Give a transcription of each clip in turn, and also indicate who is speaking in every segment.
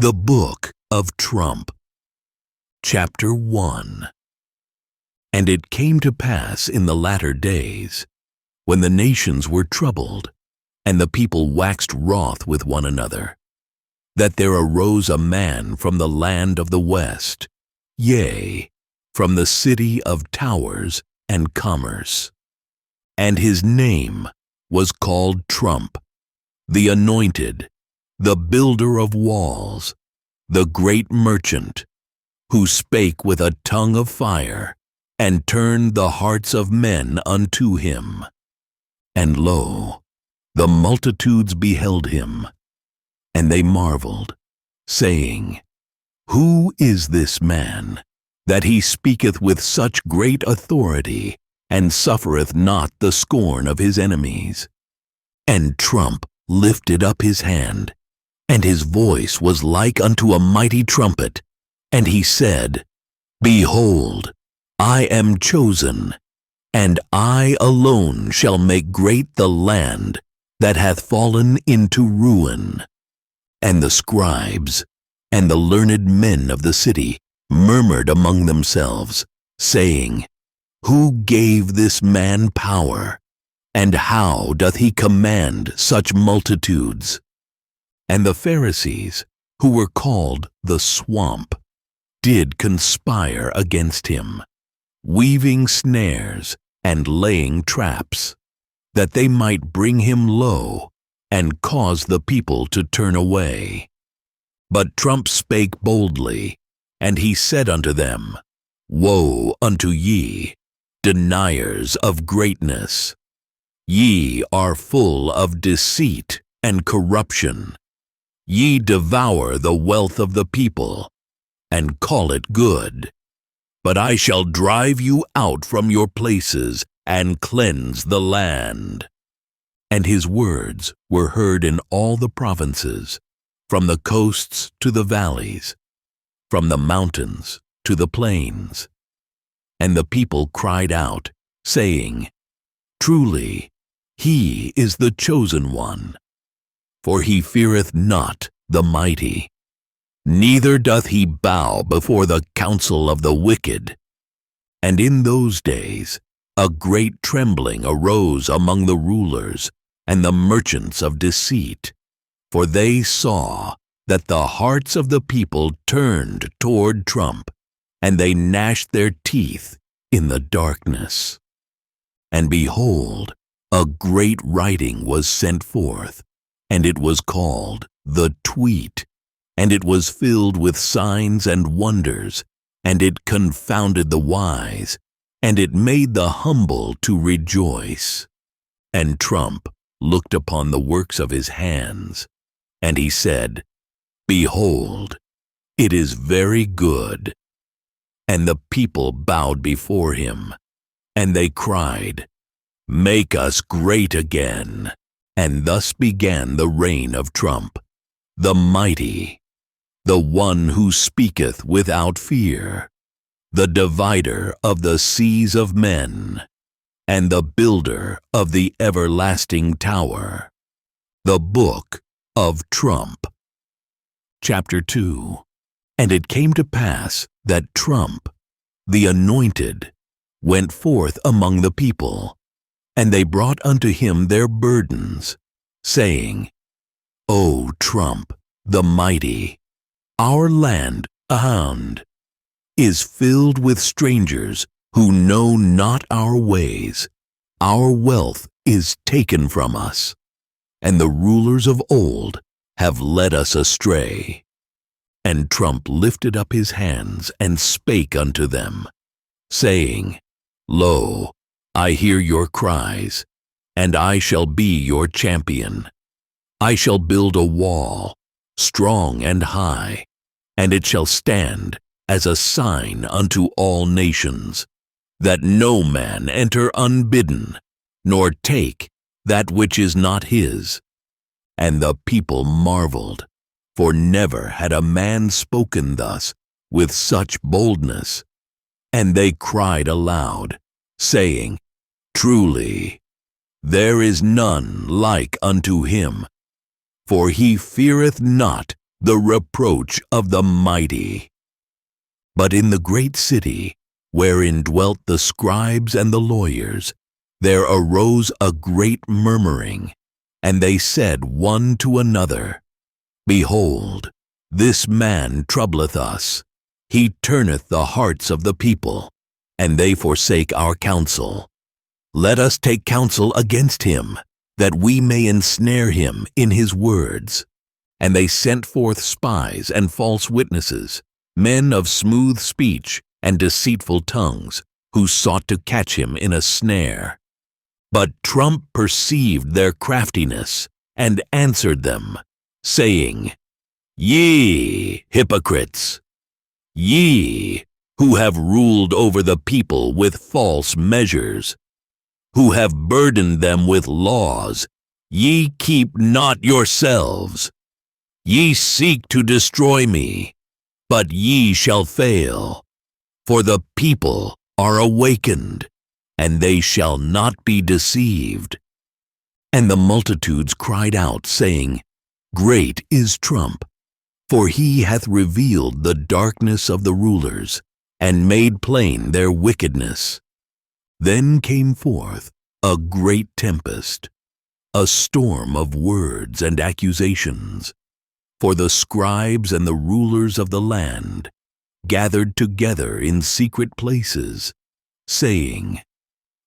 Speaker 1: The Book of Trump. Chapter 1. And it came to pass in the latter days, when the nations were troubled, and the people waxed wroth with one another, that there arose a man from the land of the west, yea, from the city of towers and commerce. And his name was called Trump, the anointed, the builder of walls, the great merchant, who spake with a tongue of fire, and turned the hearts of men unto him. And lo, the multitudes beheld him, and they marveled, saying, Who is this man, that he speaketh with such great authority, and suffereth not the scorn of his enemies? And Trump lifted up his hand, and his voice was like unto a mighty trumpet, and he said, Behold, I am chosen, and I alone shall make great the land that hath fallen into ruin. And the scribes and the learned men of the city murmured among themselves, saying, Who gave this man power? And how doth he command such multitudes? And the Pharisees, who were called the Swamp, did conspire against him, weaving snares and laying traps, that they might bring him low and cause the people to turn away. But Trump spake boldly, and he said unto them, Woe unto ye, deniers of greatness! Ye are full of deceit and corruption. Ye devour the wealth of the people, and call it good. But I shall drive you out from your places, and cleanse the land. And his words were heard in all the provinces, from the coasts to the valleys, from the mountains to the plains. And the people cried out, saying, Truly, he is the chosen one. For he feareth not the mighty, neither doth he bow before the counsel of the wicked. And in those days a great trembling arose among the rulers and the merchants of deceit, for they saw that the hearts of the people turned toward Trump, and they gnashed their teeth in the darkness. And behold, a great writing was sent forth, and it was called the Tweet, and it was filled with signs and wonders, and it confounded the wise, and it made the humble to rejoice. And Trump looked upon the works of his hands, and he said, Behold, it is very good. And the people bowed before him, and they cried, Make us great again. And thus began the reign of Trump, the mighty, the one who speaketh without fear, the divider of the seas of men, and the builder of the everlasting tower. The Book of Trump. Chapter 2. And it came to pass that Trump, the anointed, went forth among the people, and they brought unto him their burdens, saying, O Trump, the mighty, our land, Ahound, is filled with strangers who know not our ways. Our wealth is taken from us, and the rulers of old have led us astray. And Trump lifted up his hands and spake unto them, saying, Lo, I hear your cries, and I shall be your champion. I shall build a wall, strong and high, and it shall stand as a sign unto all nations, that no man enter unbidden, nor take that which is not his. And the people marveled, for never had a man spoken thus with such boldness. And they cried aloud, saying, Truly, there is none like unto him, for he feareth not the reproach of the mighty. But in the great city, wherein dwelt the scribes and the lawyers, there arose a great murmuring, and they said one to another, Behold, this man troubleth us. He turneth the hearts of the people, and they forsake our counsel. Let us take counsel against him, that we may ensnare him in his words. And they sent forth spies and false witnesses, men of smooth speech and deceitful tongues, who sought to catch him in a snare. But Trump perceived their craftiness, and answered them, saying, Ye hypocrites! Ye, who have ruled over the people with false measures, who have burdened them with laws, ye keep not yourselves. Ye seek to destroy me, but ye shall fail. For the people are awakened, and they shall not be deceived. And the multitudes cried out, saying, Great is Trump, for he hath revealed the darkness of the rulers, and made plain their wickedness. Then came forth a great tempest, a storm of words and accusations. For the scribes and the rulers of the land gathered together in secret places, saying,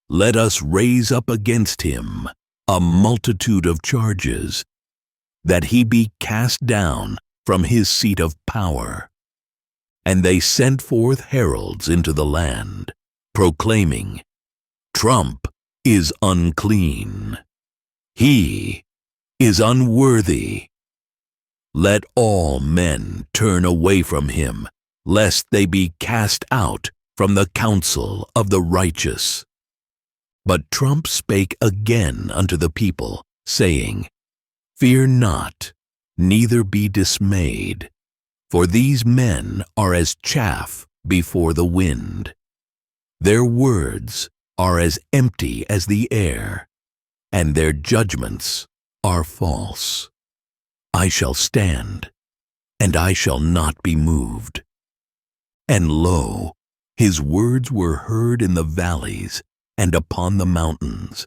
Speaker 1: Let us raise up against him a multitude of charges, that he be cast down from his seat of power. And they sent forth heralds into the land, proclaiming, Trump is unclean. He is unworthy. Let all men turn away from him, lest they be cast out from the council of the righteous. But Trump spake again unto the people, saying, Fear not, neither be dismayed, for these men are as chaff before the wind. Their words are as empty as the air, and their judgments are false. I shall stand, and I shall not be moved. And lo, his words were heard in the valleys and upon the mountains,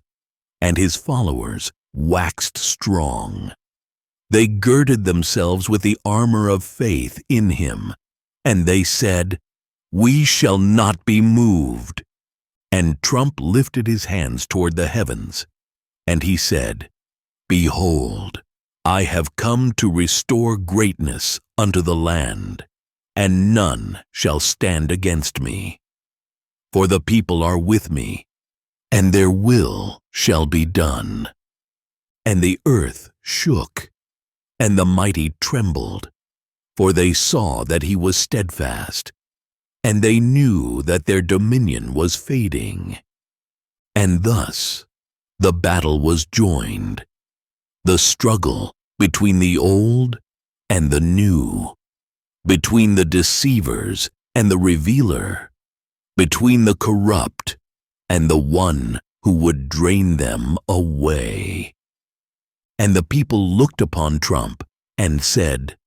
Speaker 1: and his followers waxed strong. They girded themselves with the armor of faith in him, and they said, We shall not be moved. And Trump lifted his hands toward the heavens, and he said, Behold, I have come to restore greatness unto the land, and none shall stand against me. For the people are with me, and their will shall be done. And the earth shook, and the mighty trembled, for they saw that he was steadfast, and they knew that their dominion was fading. And thus the battle was joined, the struggle between the old and the new, between the deceivers and the revealer, between the corrupt and the one who would drain them away. And the people looked upon Trump and said,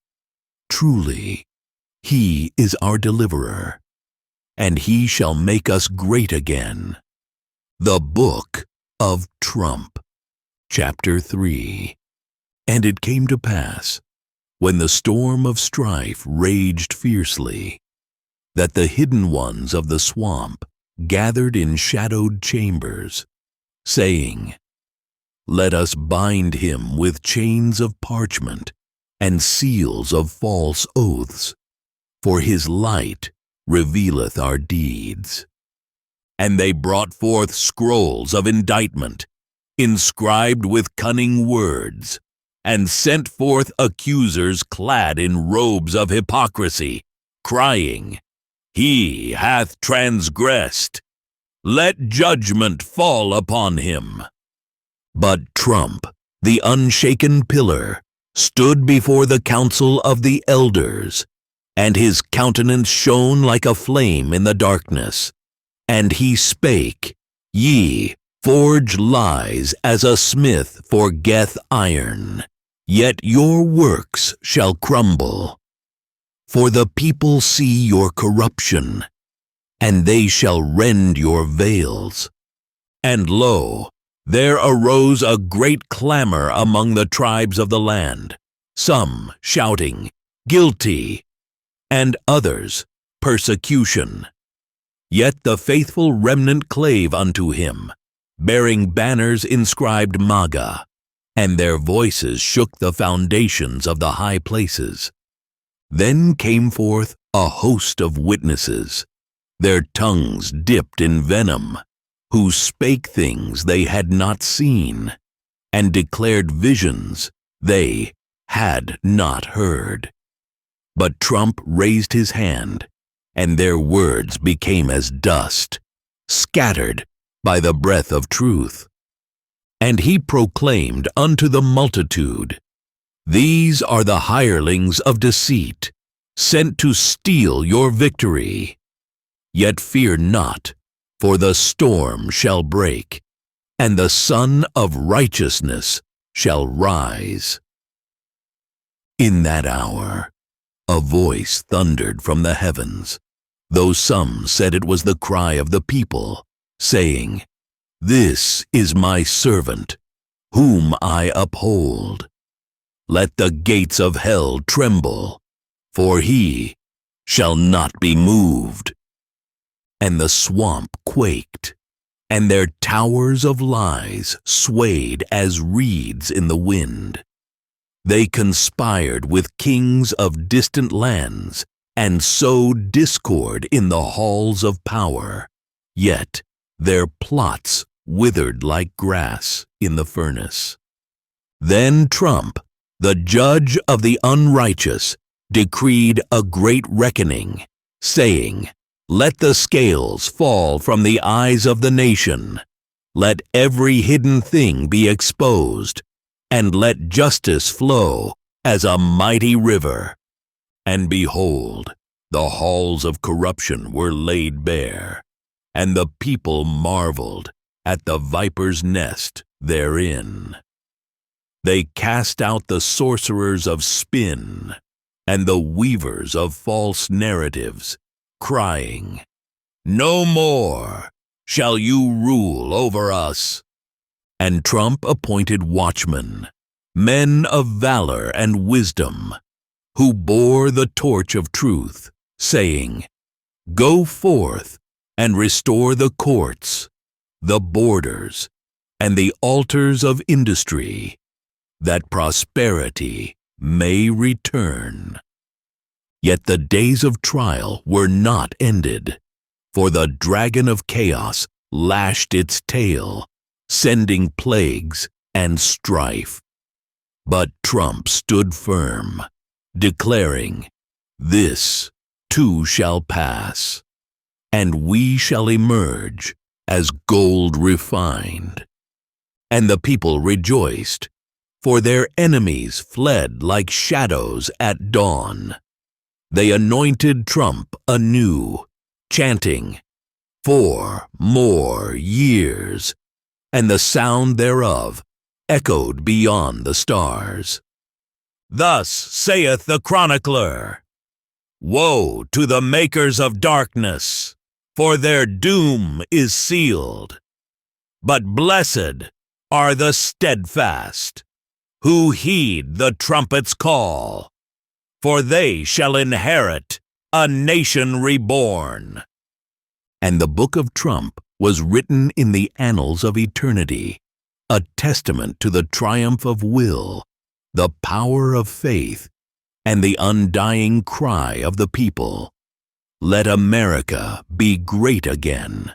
Speaker 1: Truly, he is our deliverer, and he shall make us great again. The Book of Trump, Chapter 3. And it came to pass, when the storm of strife raged fiercely, that the hidden ones of the swamp gathered in shadowed chambers, saying, Let us bind him with chains of parchment and seals of false oaths, for his light revealeth our deeds. And they brought forth scrolls of indictment, inscribed with cunning words, and sent forth accusers clad in robes of hypocrisy, crying, He hath transgressed. Let judgment fall upon him. But Trump, the unshaken pillar, stood before the council of the elders, and his countenance shone like a flame in the darkness. And he spake, Ye forge lies as a smith forgeth iron. yet your works shall crumble. For the people see your corruption, and they shall rend your veils. And lo, there arose a great clamor among the tribes of the land, some shouting, "Guilty," and others, "Persecution." Yet the faithful remnant clave unto him, bearing banners inscribed MAGA, and their voices shook the foundations of the high places. Then came forth a host of witnesses, their tongues dipped in venom, who spake things they had not seen, and declared visions they had not heard. But Trump raised his hand, and their words became as dust, scattered by the breath of truth. And he proclaimed unto the multitude, "These are the hirelings of deceit, sent to steal your victory. Yet fear not, for the storm shall break, and the Sun of Righteousness shall rise." In that hour, a voice thundered from the heavens, though some said it was the cry of the people, saying, "This is my servant, whom I uphold. Let the gates of hell tremble, for he shall not be moved." And the swamp quaked, and their towers of lies swayed as reeds in the wind. They conspired with kings of distant lands, and sowed discord in the halls of power, yet their plots withered like grass in the furnace. Then Trump, the judge of the unrighteous, decreed a great reckoning, saying, "Let the scales fall from the eyes of the nation. Let every hidden thing be exposed, and let justice flow as a mighty river." And behold, the halls of corruption were laid bare, and the people marveled at the viper's nest therein. They cast out the sorcerers of spin, and the weavers of false narratives, crying, "No more shall you rule over us." And Trump appointed watchmen, men of valor and wisdom, who bore the torch of truth, saying, "Go forth and restore the courts, the borders, and the altars of industry, that prosperity may return." Yet the days of trial were not ended, for the dragon of chaos lashed its tail, sending plagues and strife. But Trump stood firm, declaring, "This too shall pass, and we shall emerge as gold refined." And the people rejoiced, for their enemies fled like shadows at dawn. They anointed Trump anew, chanting, "4 more years," and the sound thereof echoed beyond the stars. Thus saith the chronicler, "Woe to the makers of darkness, for their doom is sealed. But blessed are the steadfast, who heed the trumpet's call, for they shall inherit a nation reborn." And the book of Trump was written in the annals of eternity, a testament to the triumph of will, the power of faith, and the undying cry of the people, "Let America be great again."